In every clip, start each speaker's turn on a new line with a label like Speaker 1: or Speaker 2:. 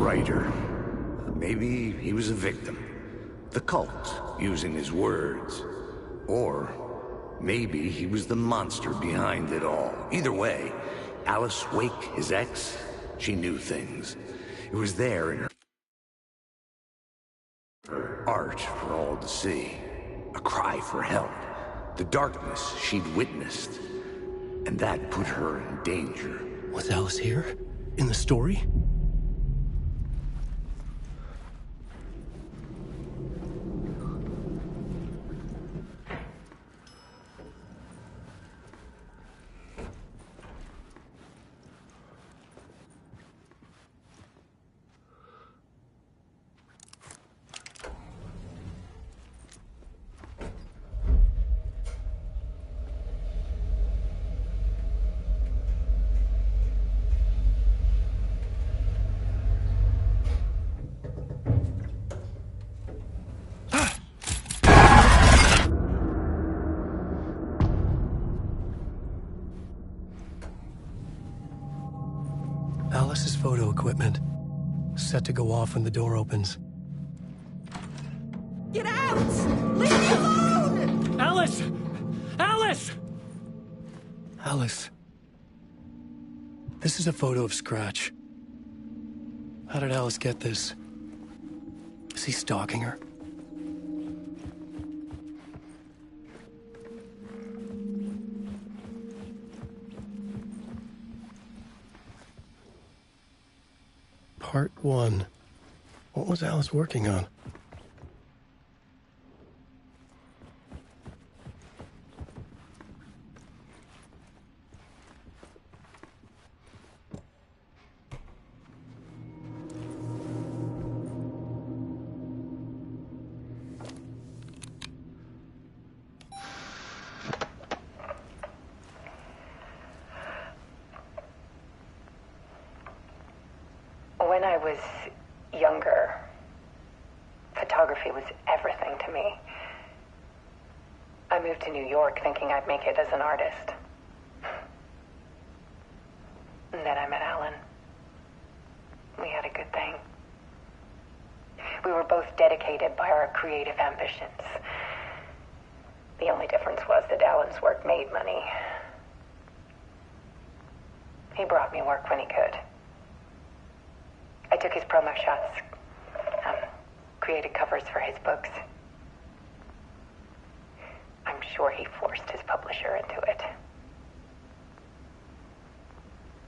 Speaker 1: writer. Maybe he was a victim. The cult, using his words. Or maybe he was the monster behind it all. Either way, Alice Wake, his ex, she knew things. It was there in her art for all to see. A cry for help. The darkness she'd witnessed. And that put her in danger.
Speaker 2: Was Alice here? In the story? Alice's photo equipment. Set to go off when the door opens.
Speaker 3: Get out! Leave me alone!
Speaker 2: Alice! Alice! Alice. This is a photo of Scratch. How did Alice get this? Is he stalking her? Part 1. What was Alice working on?
Speaker 4: When I was younger, photography was everything to me. I moved to New York thinking I'd make it as an artist. And then I met Alan. We had a good thing. We were both dedicated by our creative ambitions. The only difference was that Alan's work made money. He brought me work when he could. I took his promo shots, created covers for his books. I'm sure he forced his publisher into it.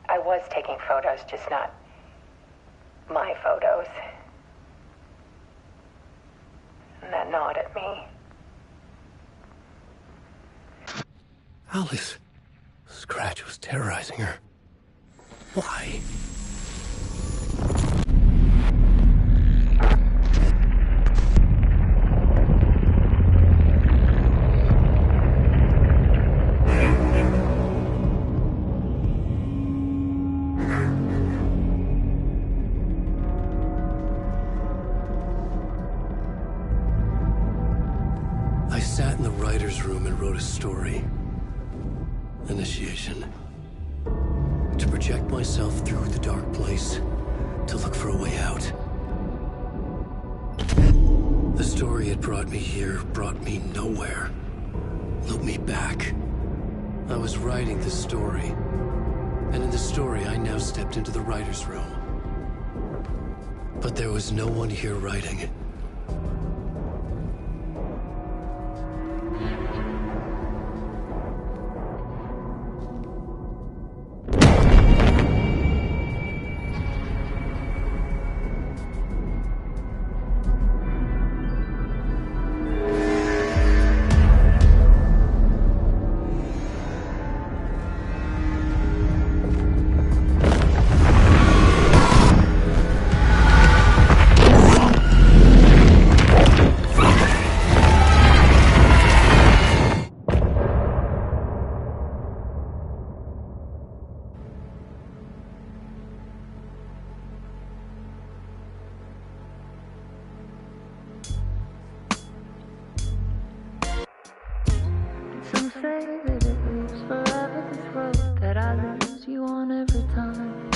Speaker 4: I was taking photos, just not my photos. And that gnawed at me.
Speaker 2: Alice. Scratch was terrorizing her. Why? I sat in the writer's room and wrote a story. Initiation. To project myself through the dark place, to look for a way out. The story had brought me here, brought me nowhere. Looped me back. I was writing the story. And in the story, I now stepped into the writer's room. But there was no one here writing it.
Speaker 5: Some say that it lives forever, this road that I lose you on every time.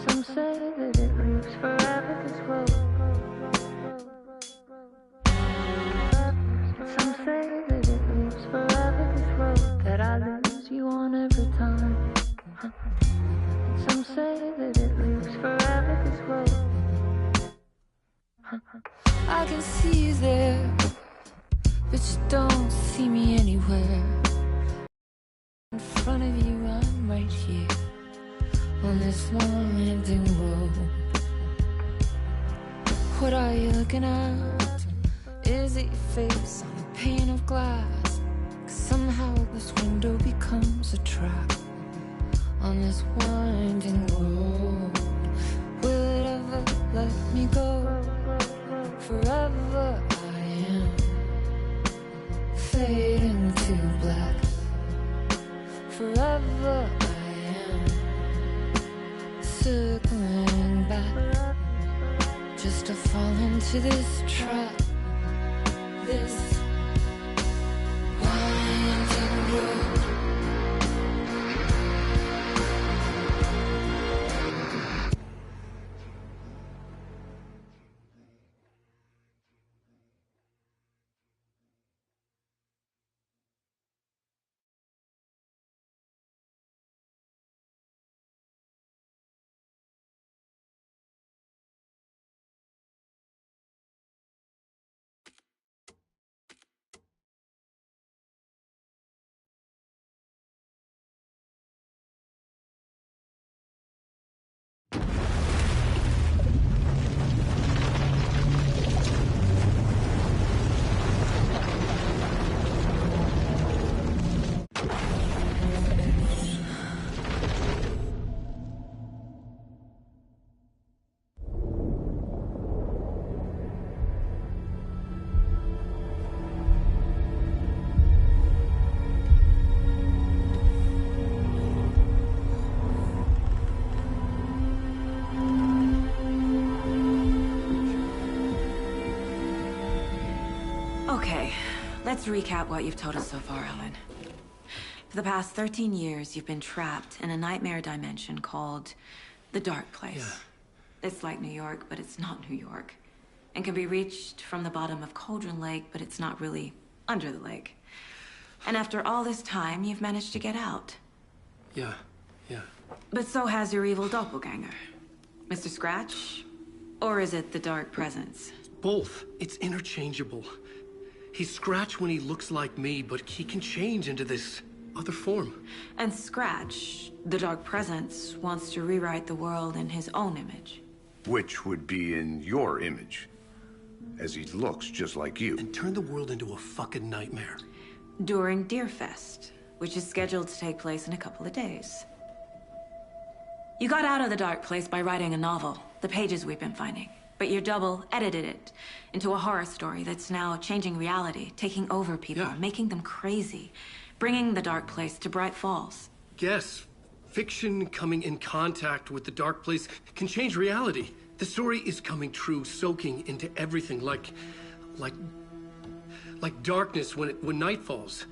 Speaker 5: Some say that it lives forever, this road. Some say that it lives forever, this road. That I lose you on every time. Some say that it lives forever, this road. I can see you there, but you don't see me anywhere. In front of you, I'm right here on this winding road. What are you looking at? Is it your face on a pane of glass? 'Cause somehow this window becomes a trap on this winding road. Will it ever let me go? Forever I am fading to black. Forever I am circling back, just to fall into this trap, this winding road.
Speaker 6: Okay, let's recap what you've told us so far, Alan. For the past 13 years, you've been trapped in a nightmare dimension called the Dark Place.
Speaker 2: Yeah.
Speaker 6: It's like New York, but it's not New York. And can be reached from the bottom of Cauldron Lake, but it's not really under the lake. And after all this time, you've managed to get out.
Speaker 2: Yeah.
Speaker 6: But so has your evil doppelganger. Mr. Scratch? Or is it the Dark Presence?
Speaker 2: Both. It's interchangeable. He's Scratch when he looks like me, but he can change into this other form.
Speaker 6: And Scratch, the Dark Presence, wants to rewrite the world in his own image.
Speaker 1: Which would be in your image, as he looks just like you.
Speaker 2: And turn the world into a fucking nightmare.
Speaker 6: During Deerfest, which is scheduled to take place in a couple of days. You got out of the Dark Place by writing a novel, the pages we've been finding. But your double edited it into a horror story that's now changing reality, taking over people,
Speaker 2: Yeah.
Speaker 6: making them crazy, bringing the Dark Place to Bright Falls.
Speaker 2: Yes, fiction coming in contact with the Dark Place can change reality. The story is coming true, soaking into everything, like darkness when night falls.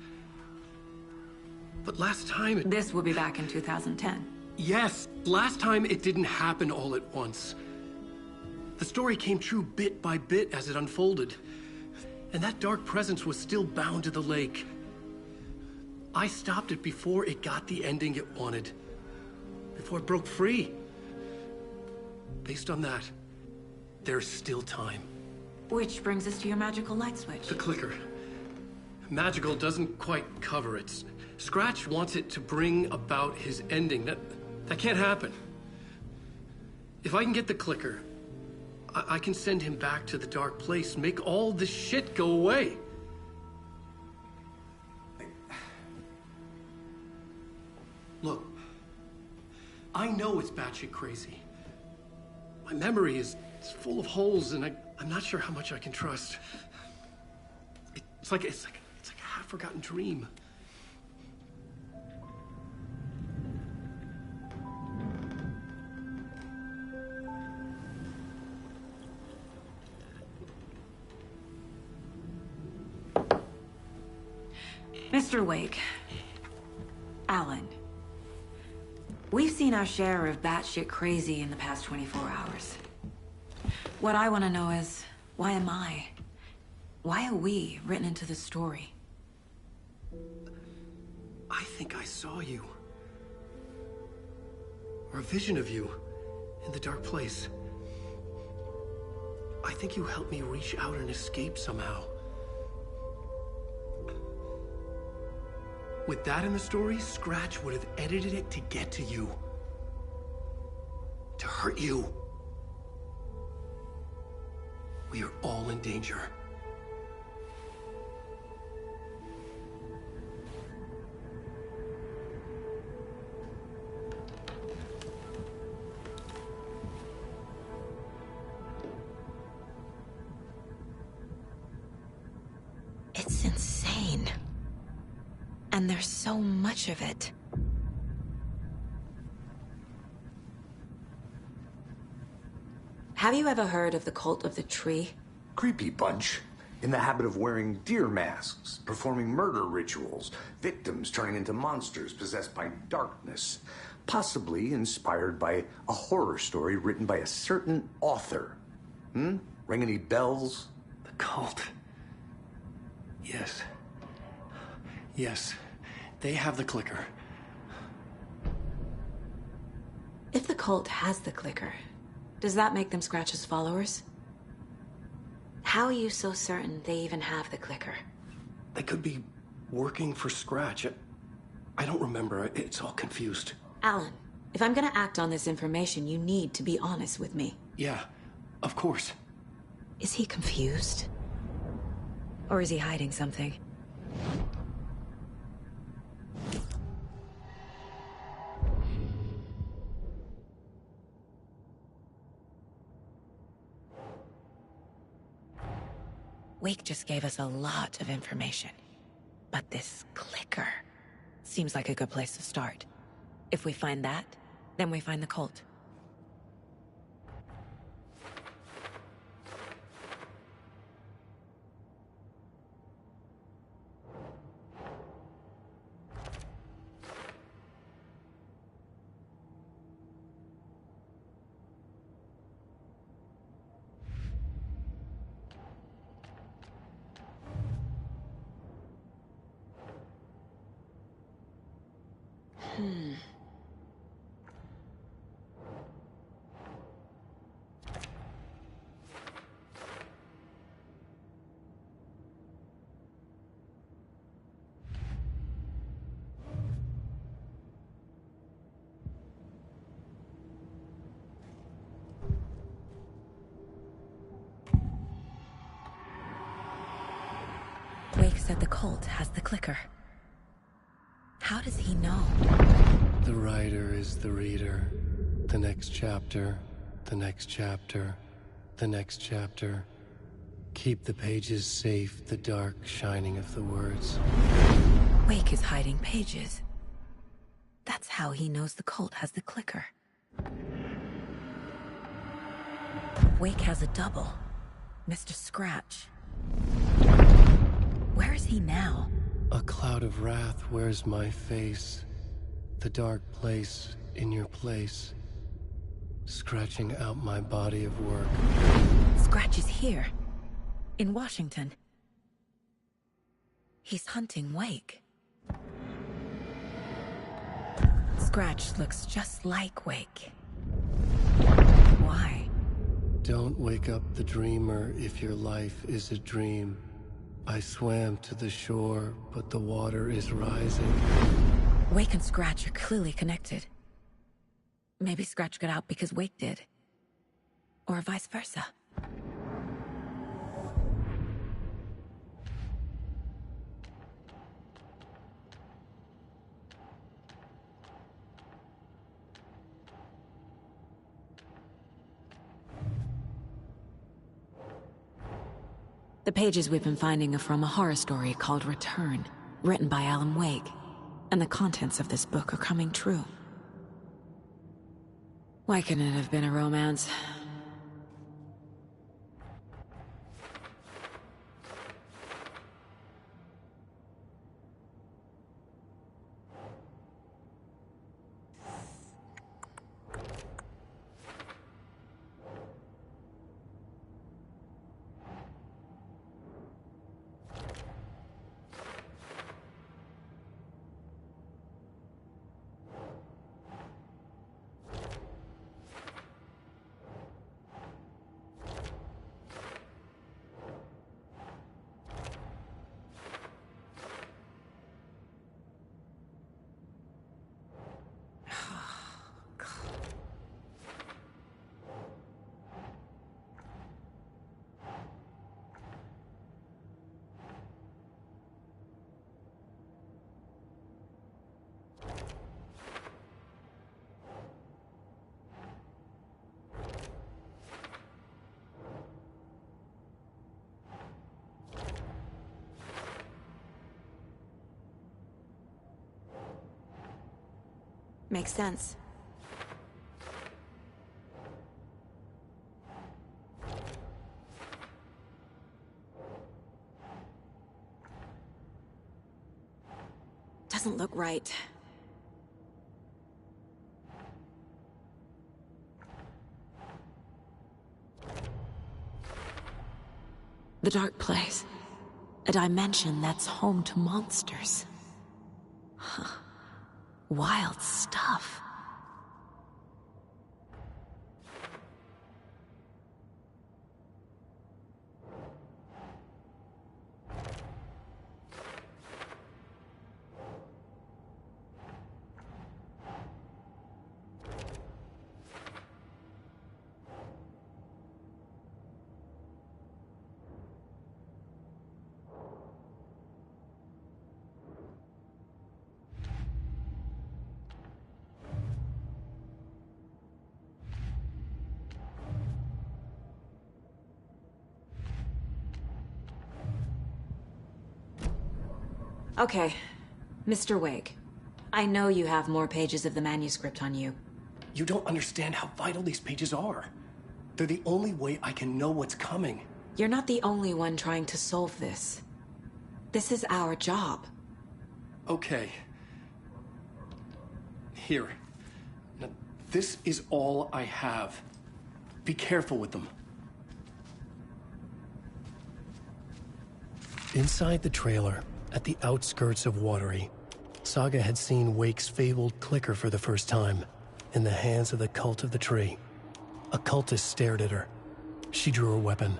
Speaker 2: But last time it...
Speaker 6: This will be back in 2010.
Speaker 2: Yes, last time it didn't happen all at once. The story came true bit by bit as it unfolded. And that dark presence was still bound to the lake. I stopped it before it got the ending it wanted. Before it broke free. Based on that, there's still time.
Speaker 6: Which brings us to your magical light switch.
Speaker 2: The clicker. Magical doesn't quite cover it. Scratch wants it to bring about his ending. That can't happen. If I can get the clicker, I can send him back to the Dark Place, make all this shit go away. Look, I know it's batshit crazy. My memory is full of holes, and I'm not sure how much I can trust. It's like a half-forgotten dream.
Speaker 6: Mr. Wake, Alan, We've seen our share of batshit crazy in the past 24 hours. What I want to know is, why am I? Why are we written into the story?
Speaker 2: I think I saw you. Or a vision of you. In the dark place. I think you helped me reach out and escape somehow. With that in the story, Scratch would have edited it to get to you. To hurt you. We are all in danger.
Speaker 6: It's insane. And there's so much of it. Have you ever heard of the Cult of the Tree?
Speaker 1: Creepy bunch. In the habit of wearing deer masks, performing murder rituals, victims turning into monsters possessed by darkness. Possibly inspired by a horror story written by a certain author. Ring any bells?
Speaker 2: The cult. Yes. Yes. They have the clicker.
Speaker 6: If the cult has the clicker, does that make them Scratch's followers? How are you so certain they even have the clicker?
Speaker 2: They could be working for Scratch. I don't remember. It's all confused.
Speaker 6: Alan, if I'm gonna act on this information, you need to be honest with me.
Speaker 2: Yeah, of course.
Speaker 6: Is he confused? Or is he hiding something? Wake just gave us a lot of information. But this clicker seems like a good place to start. If we find that, then we find the cult. Wake said the cult has the clicker. How does he know?
Speaker 2: The writer is the reader. The next chapter, the next chapter, the next chapter. Keep the pages safe, the dark shining of the words.
Speaker 6: Wake is hiding pages. That's how he knows the cult has the clicker. Wake has a double. Mr. Scratch. Where is he now?
Speaker 2: A cloud of wrath wears my face. The dark place in your place. Scratching out my body of work.
Speaker 6: Scratch is here. In Washington. He's hunting Wake. Scratch looks just like Wake. Why?
Speaker 2: Don't wake up the dreamer if your life is a dream. I swam to the shore, but the water is rising.
Speaker 6: Wake and Scratch are clearly connected. Maybe Scratch got out because Wake did. Or vice versa. The pages we've been finding are from a horror story called Return, written by Alan Wake. And the contents of this book are coming true. Why couldn't it have been a romance? Makes sense. Doesn't look right. The Dark Place. A dimension that's home to monsters. Huh. Wild stuff. Okay, Mr. Wake. I know you have more pages of the manuscript on you.
Speaker 2: You don't understand how vital these pages are. They're the only way I can know what's coming.
Speaker 6: You're not the only one trying to solve this. This is our job.
Speaker 2: Okay. Here. Now, this is all I have. Be careful with them. Inside the trailer, at the outskirts of Watery, Saga had seen Wake's fabled clicker for the first time, in the hands of the Cult of the Tree. A cultist stared at her. She drew a weapon.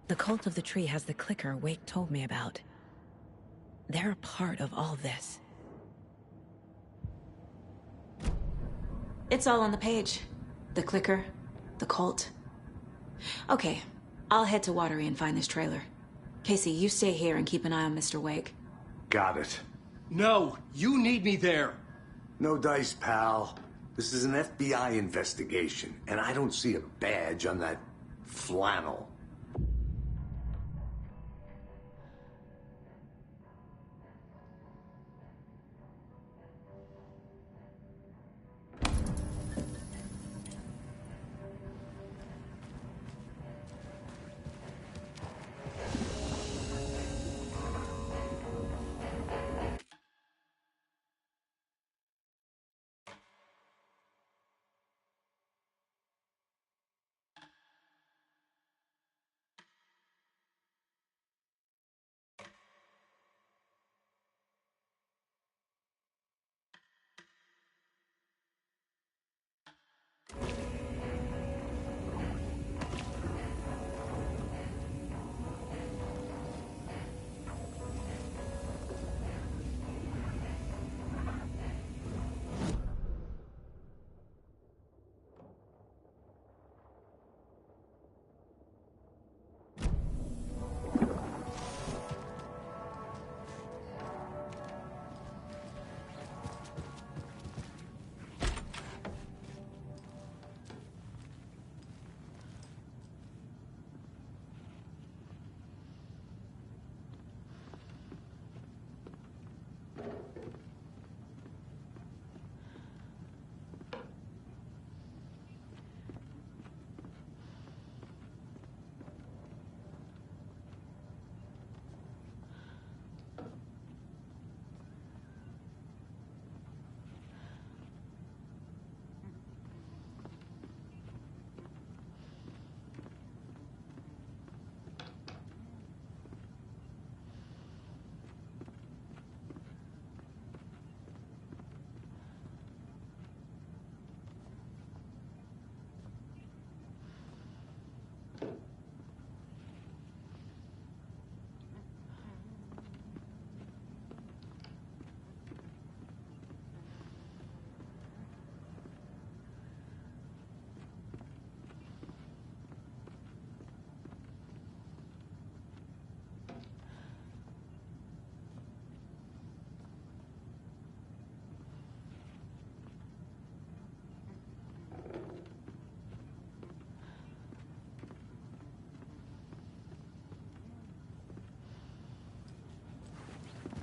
Speaker 6: The Cult of the Tree has the clicker Wake told me about. They're a part of all this. It's all on the page. The clicker, the cult. Okay, I'll head to Watery and find this trailer. Casey, you stay here and keep an eye on Mr. Wake.
Speaker 1: Got it.
Speaker 2: No, you need me there.
Speaker 1: No dice, pal. This is an FBI investigation, and I don't see a badge on that flannel.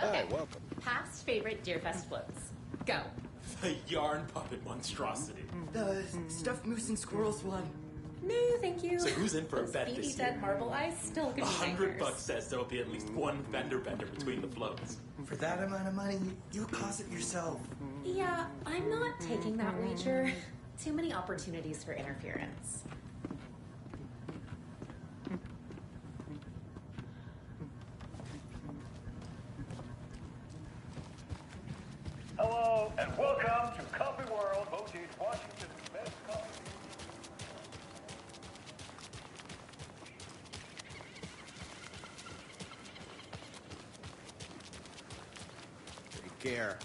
Speaker 7: Hi, welcome.
Speaker 8: Past favorite Deerfest floats. Go.
Speaker 9: The yarn puppet monstrosity.
Speaker 3: The stuffed moose and squirrels one.
Speaker 8: No, thank you.
Speaker 9: So who's in for a
Speaker 8: Those
Speaker 9: bet
Speaker 8: beady
Speaker 9: this
Speaker 8: dead
Speaker 9: year?
Speaker 8: marble eyes still give me
Speaker 9: $100
Speaker 8: nightmares.
Speaker 9: says there'll be at least one fender bender between the floats.
Speaker 10: For that amount of money, you cause it yourself.
Speaker 8: Yeah, I'm not taking that wager. Too many opportunities for interference.
Speaker 11: Hello, and welcome to Coffee World, voted Washington's best coffee.
Speaker 7: Take care.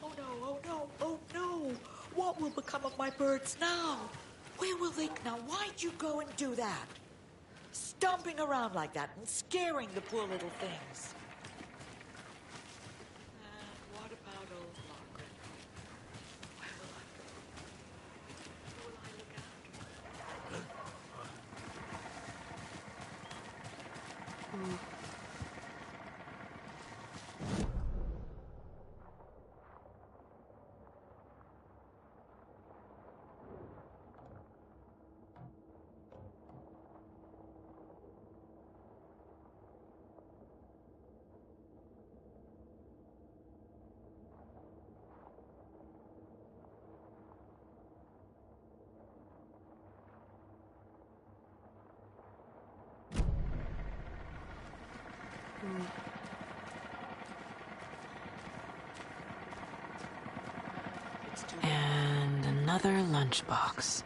Speaker 3: Oh no, oh no, oh no! What will become of my birds now? Where will they... Now, why'd you go and do that? Stomping around like that and scaring the poor little things. And what about old Margaret? Where will I go? Who will I look after?
Speaker 6: And another lunchbox.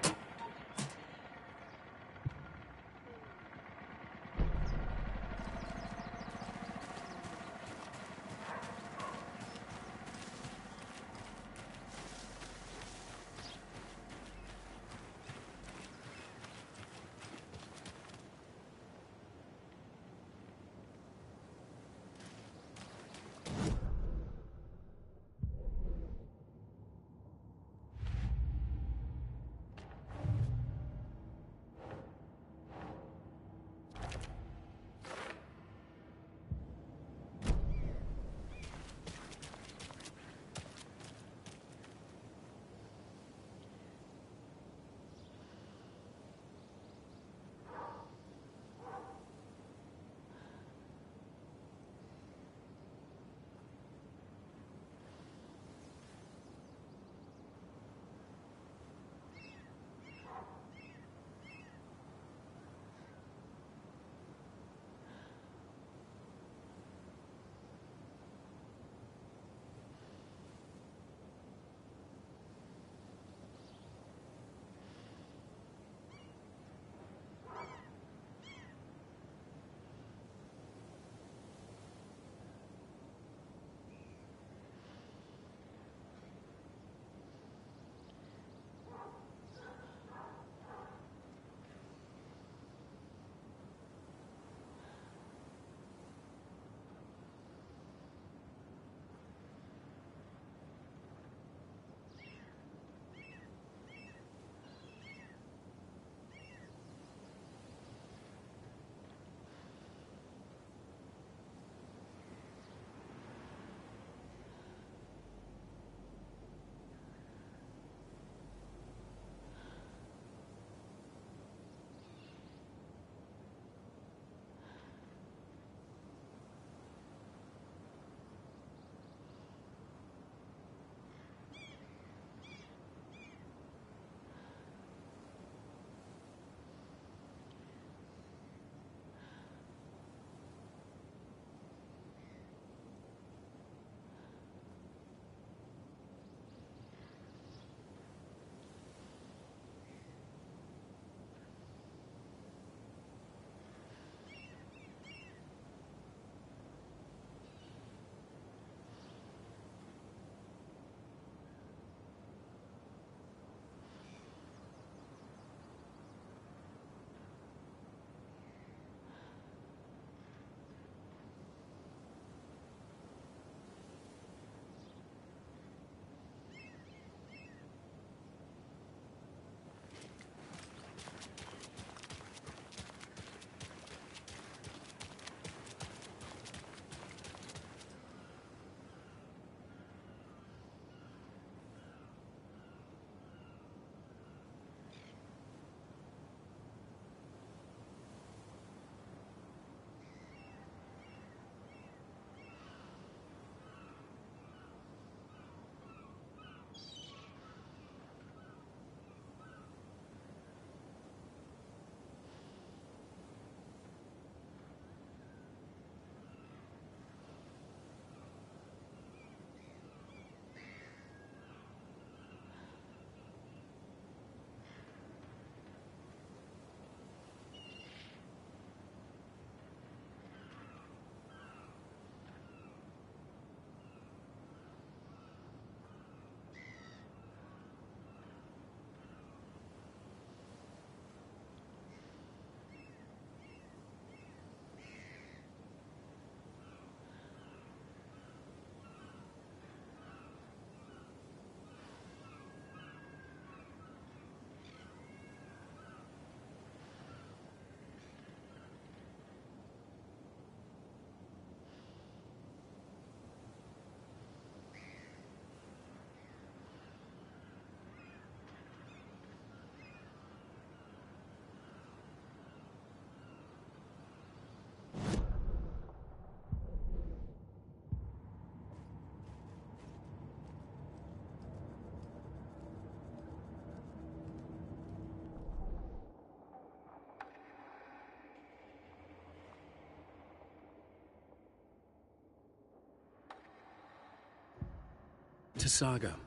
Speaker 2: To Saga,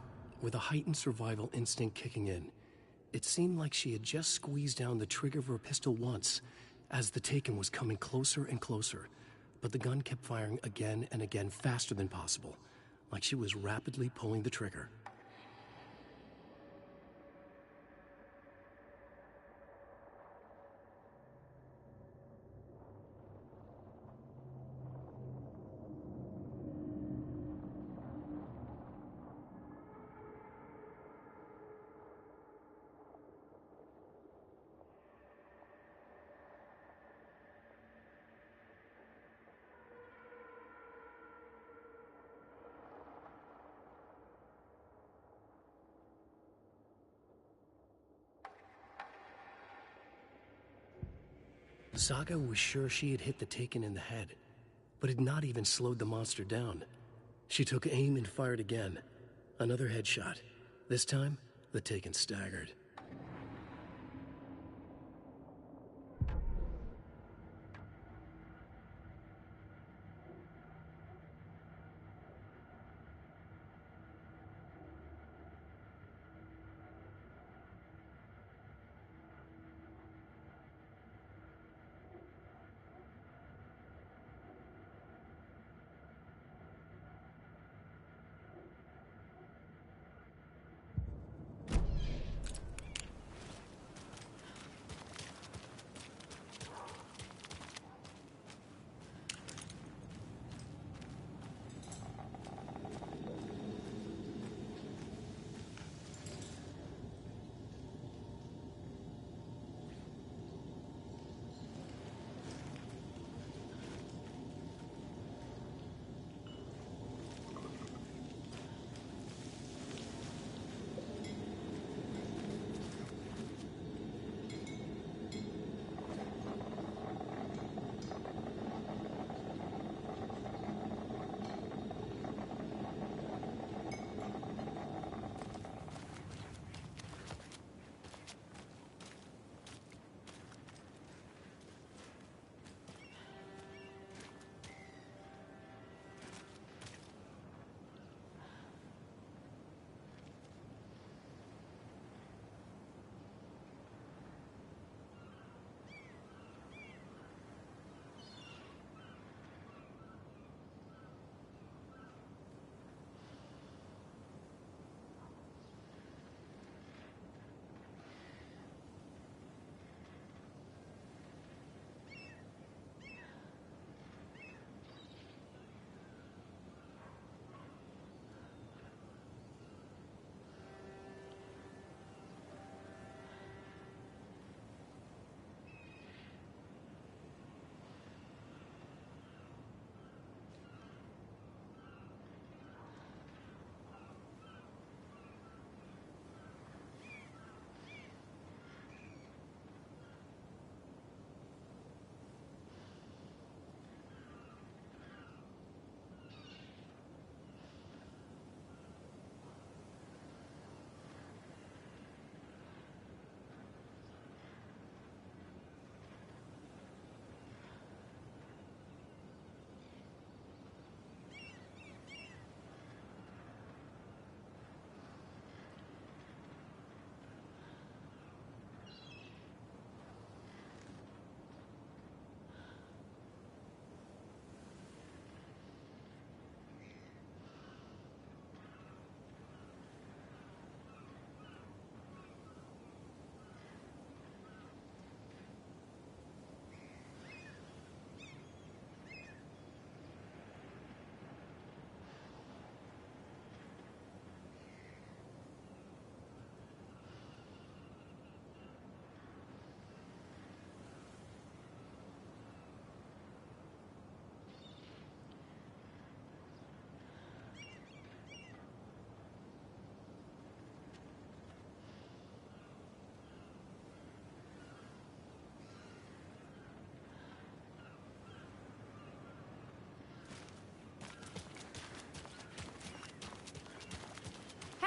Speaker 2: with a heightened survival instinct kicking in, it seemed like she had just squeezed down the trigger of her pistol once, as the Taken was coming closer and closer, but the gun kept firing again and again faster than possible, like she was rapidly pulling the trigger. Saga was sure she had hit the Taken in the head, but had not even slowed the monster down. She took aim and fired again. Another headshot. This time, the Taken staggered.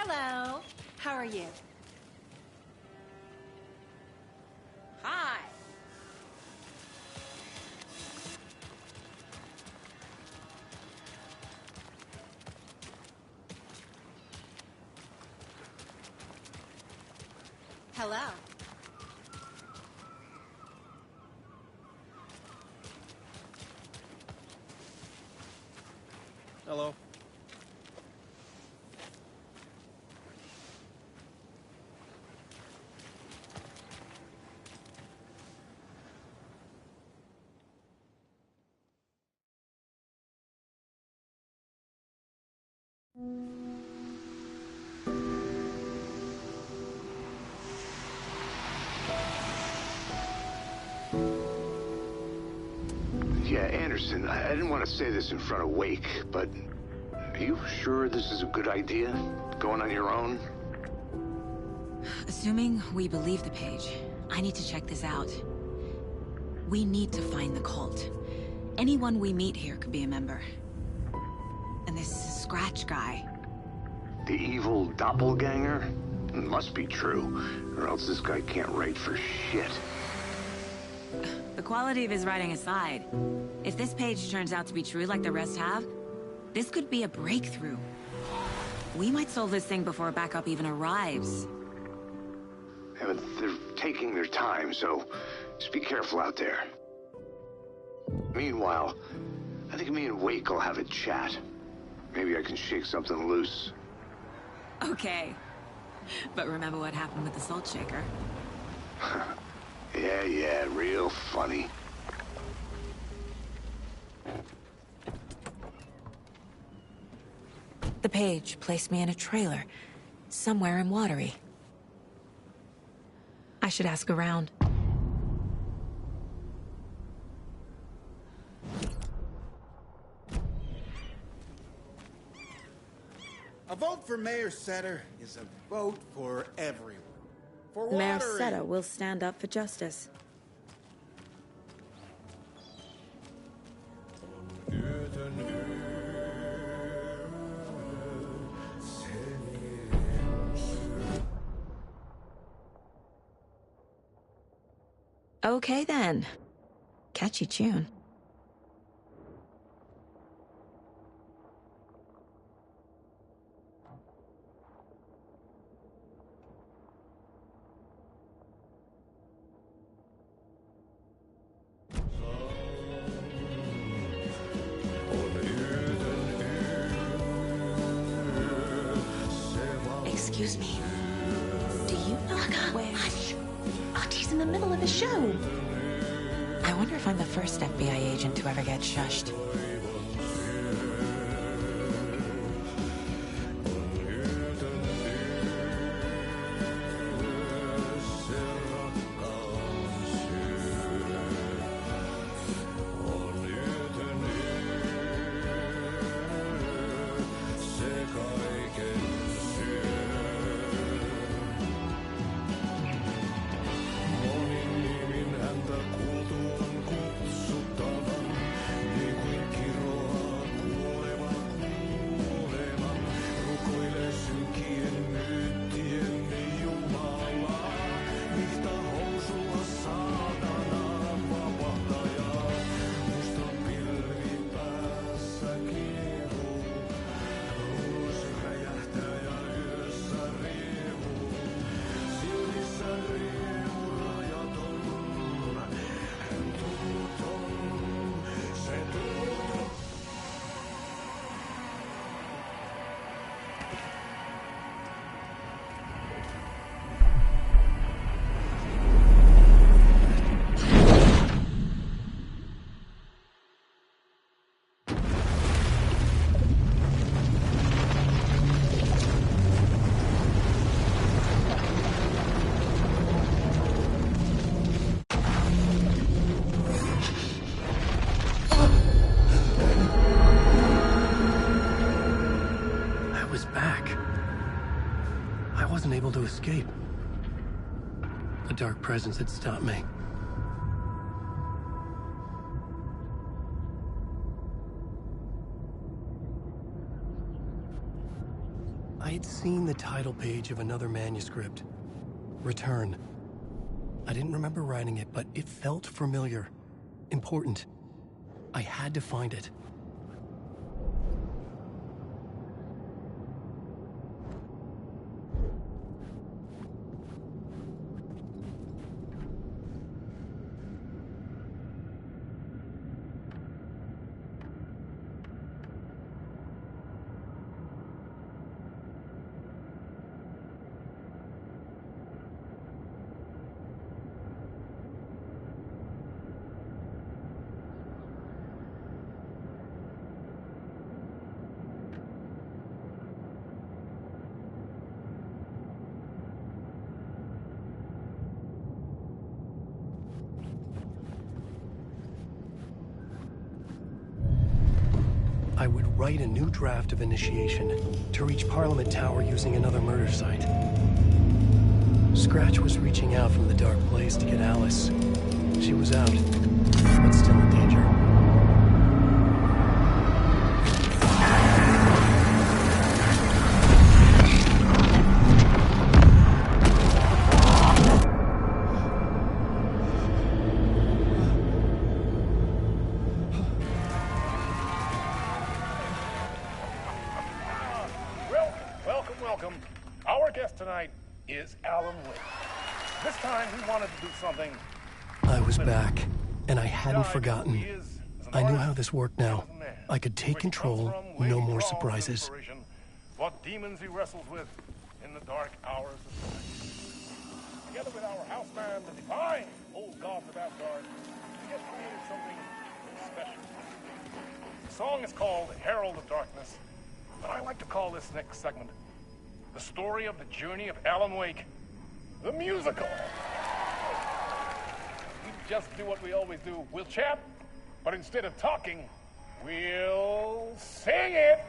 Speaker 12: Hello. How are you? Hi.
Speaker 8: Hello.
Speaker 7: Hello.
Speaker 1: Yeah, Anderson, I didn't want to say this in front of Wake, but are you sure this is a good idea? Going on your own?
Speaker 6: Assuming we believe the page, I need to check this out. We need to find the cult. Anyone we meet here could be a member. And this Scratch guy.
Speaker 1: The evil doppelganger? It must be true, or else this guy can't write for shit.
Speaker 6: The quality of his writing aside, if this page turns out to be true like the rest have, this could be a breakthrough. We might solve this thing before backup even arrives.
Speaker 1: Yeah, but they're taking their time, so just be careful out there. Meanwhile, I think me and Wake will have a chat. Maybe I can shake something loose.
Speaker 6: Okay. But remember what happened with the salt shaker?
Speaker 1: Yeah, real funny.
Speaker 6: The page placed me in a trailer, somewhere in Watery. I should ask around.
Speaker 7: A vote for Mayor Setter is a vote for everyone. For
Speaker 6: Mayor
Speaker 7: Watery.
Speaker 6: Setter will stand up for justice. Okay then. Catchy tune. Excuse me. Do you know where...
Speaker 8: Hush! Artie's in the middle of a show.
Speaker 6: I wonder if I'm the first FBI agent to ever get shushed.
Speaker 2: Able to escape. A dark presence had stopped me. I had seen the title page of another manuscript. Return. I didn't remember writing it, but it felt familiar. Important. I had to find it. I would write a new draft of initiation to reach Parliament Tower using another murder site. Scratch was reaching out from the dark place to get Alice. She was out, but still in danger.
Speaker 11: Welcome. Our guest tonight is Alan Wake. This time we wanted to do something.
Speaker 2: I was back, and I hadn't forgotten. I knew how this worked now. I could take control, no more surprises.
Speaker 11: What demons he wrestles with in the dark hours of night. Together with our house band, the divine old gods of Asgard, he has created something special. The song is called Herald of Darkness, but I like to call this next segment the story of the journey of Alan Wake, the musical. We just do what we always do. We'll chat, but instead of talking, we'll sing it.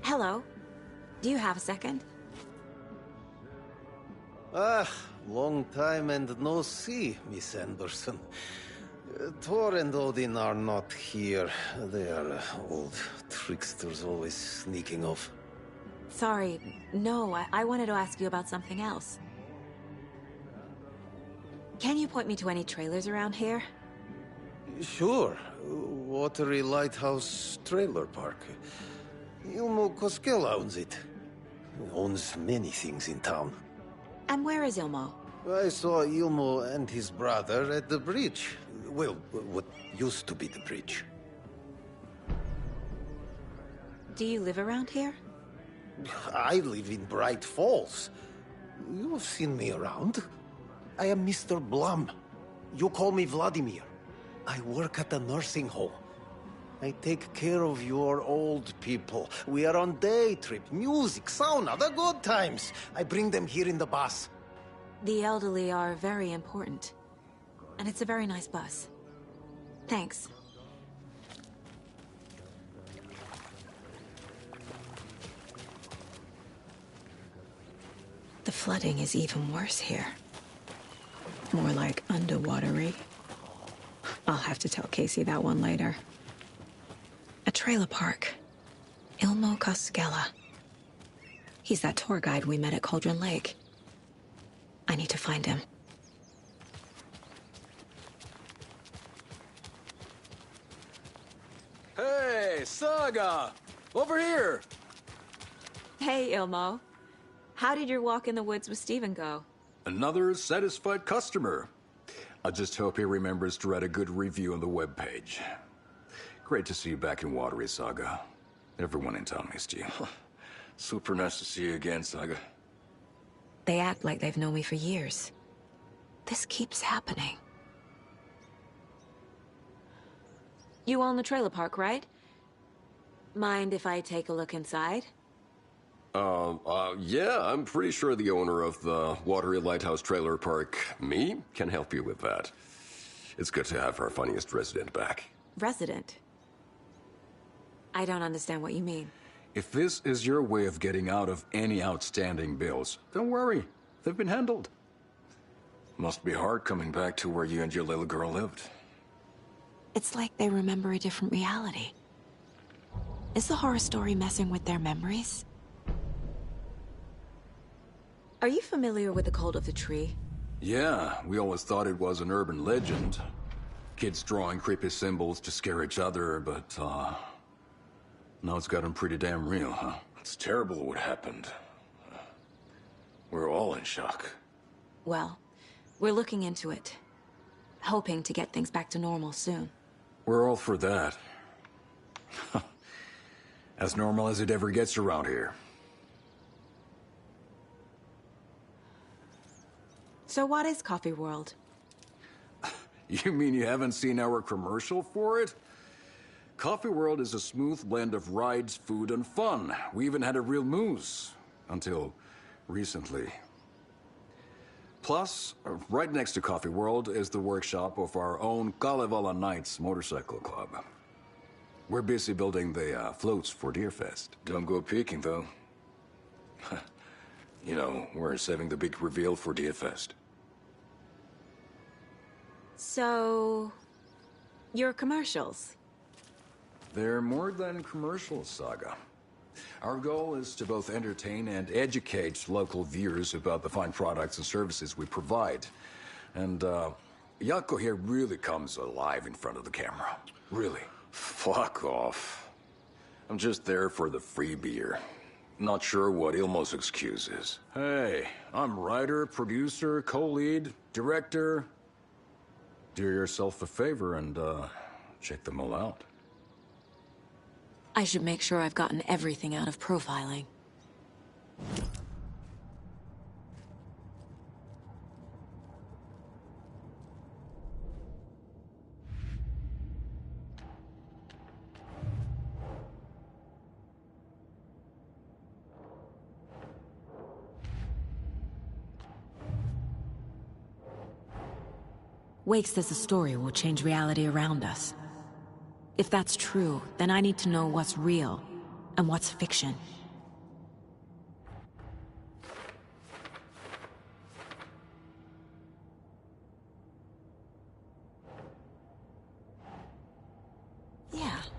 Speaker 6: Hello. Do you have a second?
Speaker 13: Long time and no see, Miss Anderson. Thor and Odin are not here. They are old tricksters always sneaking off.
Speaker 6: Sorry. No, I wanted to ask you about something else. Can you point me to any trailers around here?
Speaker 13: Sure. Watery Lighthouse Trailer Park. Ilmo Koskela owns it. He owns many things in town.
Speaker 6: And where is Ilmo?
Speaker 13: I saw Ilmo and his brother at the bridge. Well, what used to be the bridge.
Speaker 6: Do you live around here?
Speaker 13: I live in Bright Falls. You've seen me around. I am Mr. Blum. You call me Vladimir. I work at a nursing home. I take care of your old people. We are on day trip, music, sauna, the good times. I bring them here in the bus.
Speaker 6: The elderly are very important. And it's a very nice bus. Thanks. The flooding is even worse here. More like underwatery. I'll have to tell Casey that one later. A trailer park. Ilmo Koskela. He's that tour guide we met at Cauldron Lake. I need to find him.
Speaker 14: Hey, Saga! Over here!
Speaker 6: Hey, Ilmo. How did your walk in the woods with Steven go?
Speaker 14: Another satisfied customer. I just hope he remembers to write a good review on the webpage. Great to see you back in Watery, Saga. Everyone in town missed you.
Speaker 15: Super nice to see you again, Saga.
Speaker 6: They act like they've known me for years. This keeps happening. You own the trailer park, right? Mind if I take a look inside?
Speaker 15: Yeah, I'm pretty sure the owner of the Watery Lighthouse Trailer Park, me, can help you with that. It's good to have our funniest resident back.
Speaker 6: Resident? I don't understand what you mean.
Speaker 14: If this is your way of getting out of any outstanding bills, don't worry. They've been handled.
Speaker 15: Must be hard coming back to where you and your little girl lived.
Speaker 6: It's like they remember a different reality. Is the horror story messing with their memories? Are you familiar with the Cult of the Tree?
Speaker 14: Yeah, we always thought it was an urban legend. Kids drawing creepy symbols to scare each other, but, now it's gotten pretty damn real, huh?
Speaker 15: It's terrible what happened. We're all in shock.
Speaker 6: Well, we're looking into it. Hoping to get things back to normal soon.
Speaker 14: We're all for that. As normal as it ever gets around here.
Speaker 6: So what is Coffee World?
Speaker 14: You mean you haven't seen our commercial for it? Coffee World is a smooth blend of rides, food, and fun. We even had a real moose. Until recently. Plus, right next to Coffee World is the workshop of our own Kalevala Knights Motorcycle Club. We're busy building the floats for Deerfest.
Speaker 15: Don't go peeking, though. You know, we're saving the big reveal for Deerfest.
Speaker 6: So... your commercials?
Speaker 14: They're more than commercials, Saga. Our goal is to both entertain and educate local viewers about the fine products and services we provide. And, Jaakko here really comes alive in front of the camera. Really.
Speaker 15: Fuck off. I'm just there for the free beer. Not sure what Ilmo's excuse is.
Speaker 14: Hey, I'm writer, producer, co-lead, director. Do yourself a favor and, check them all out.
Speaker 6: I should make sure I've gotten everything out of profiling. Wake says the story will change reality around us. If that's true, then I need to know what's real and what's fiction.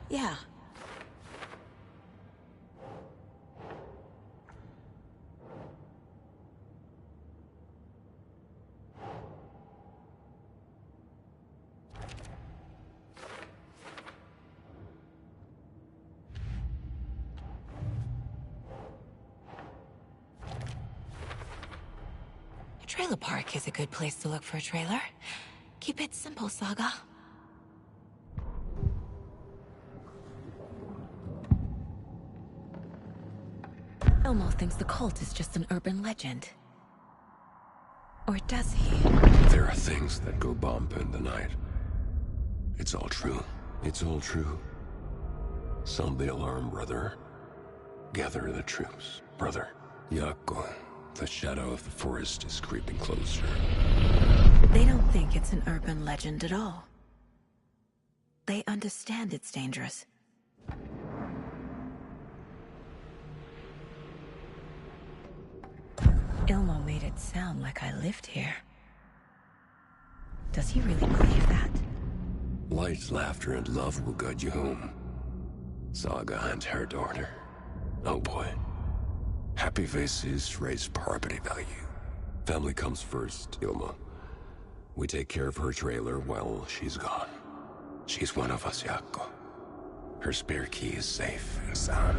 Speaker 6: Yeah. Trailer park is a good place to look for a trailer. Keep it simple, Saga. Ilmo thinks the cult is just an urban legend. Or does he?
Speaker 15: There are things that go bump in the night. It's all true. It's all true. Sound the alarm, brother. Gather the troops, brother. Jaakko. The shadow of the forest is creeping closer.
Speaker 6: They don't think it's an urban legend at all. They understand it's dangerous. Ilmo made it sound like I lived here. Does he really believe that?
Speaker 15: Light, laughter, and love will guide you home. Saga and her daughter. Oh boy. Happy faces raise property value. Family comes first, Ilma. We take care of her trailer while she's gone. She's one of us, Jaakko. Her spare key is safe and sound.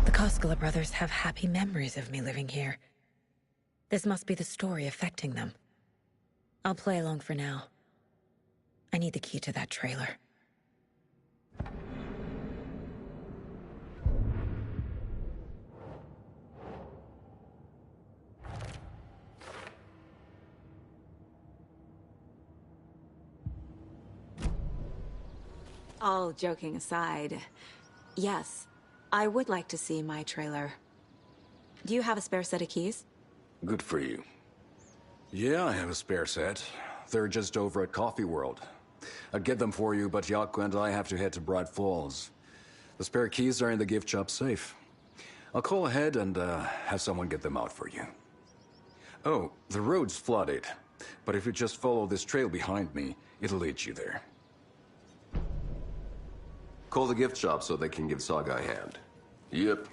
Speaker 4: The Koskela brothers have happy memories of me living here. This must be the story affecting them. I'll play along for now. I need the key to that trailer.
Speaker 6: All joking aside, yes, I would like to see my trailer. Do you have a spare set of keys?
Speaker 14: Good for you. Yeah, I have a spare set. They're just over at Coffee World. I'd get them for you, but Jaakko and I have to head to Bright Falls. The spare keys are in the gift shop safe. I'll call ahead and have someone get them out for you. Oh, the road's flooded, but if you just follow this trail behind me, it'll lead you there.
Speaker 15: Call the gift shop so they can give Saga a hand. Yep.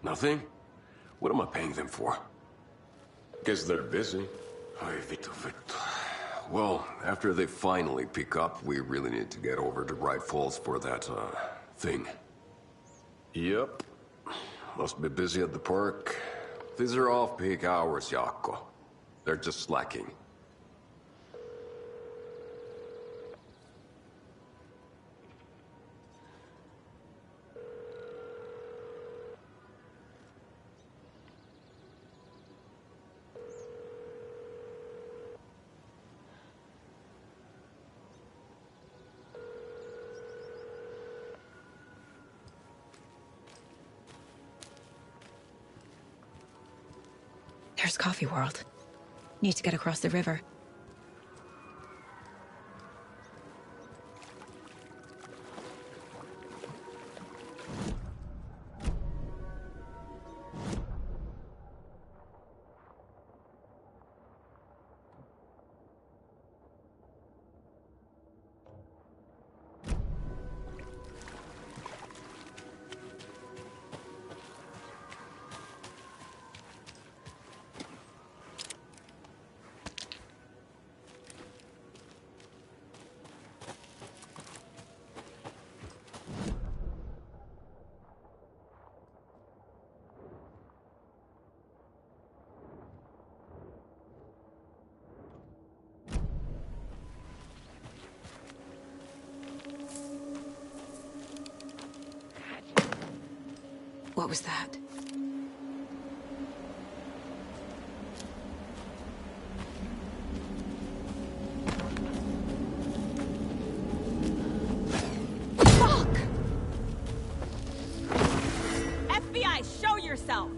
Speaker 15: Nothing? What am I paying them for? Guess they're busy. Ay, Vito. Well, after they finally pick up, we really need to get over to Bright Falls for that, thing. Yep. Must be busy at the park. These are off-peak hours, Jaakko. They're just slacking.
Speaker 4: There's Coffee World. Need to get across the river. What was that?
Speaker 12: Fuck! FBI, show yourself!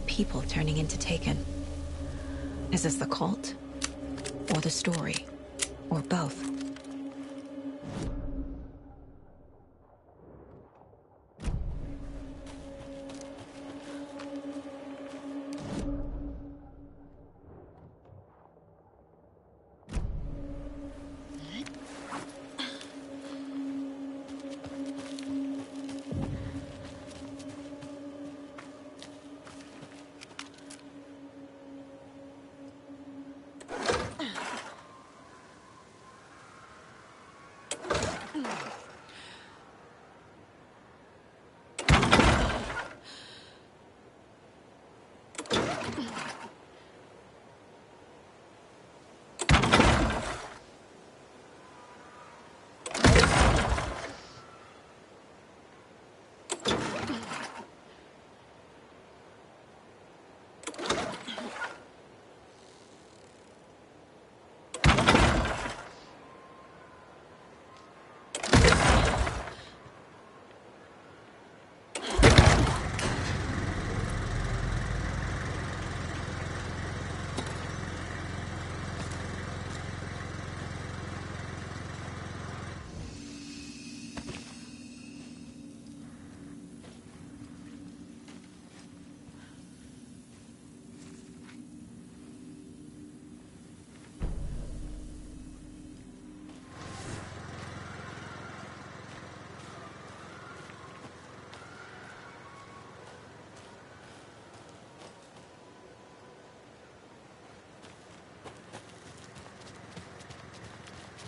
Speaker 4: People turning into Taken. Is this the cult? Or the story? Or both?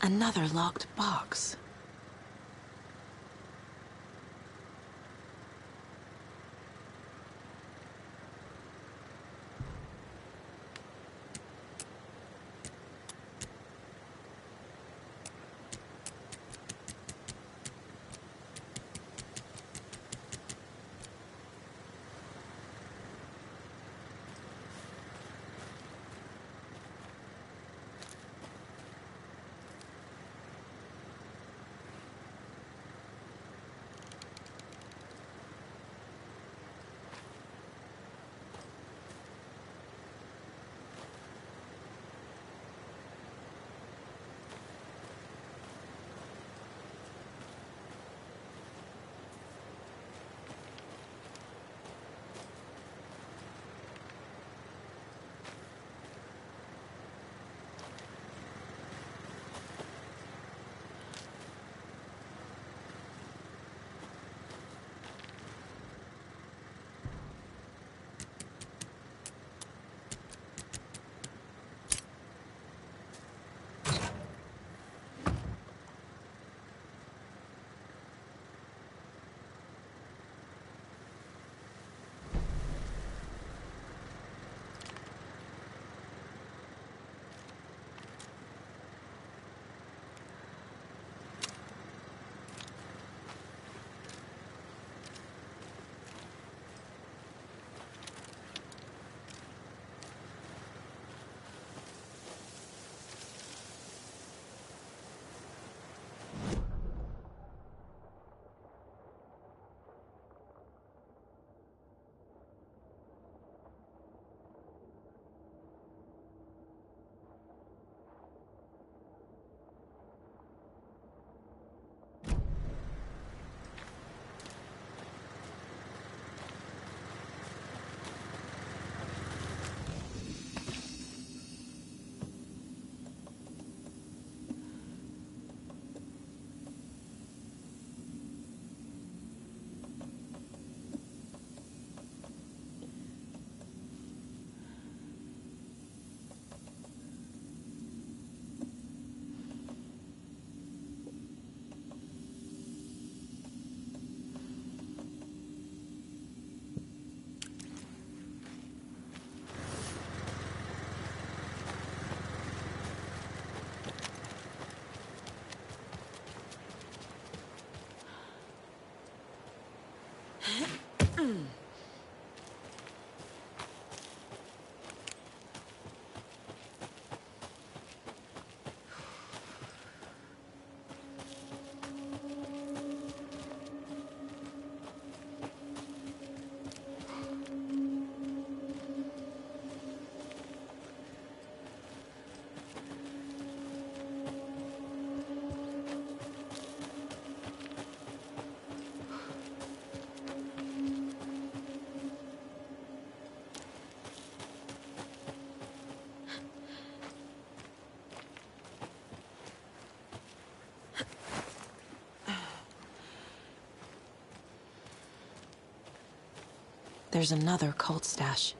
Speaker 6: Another locked box. There's another cult stash.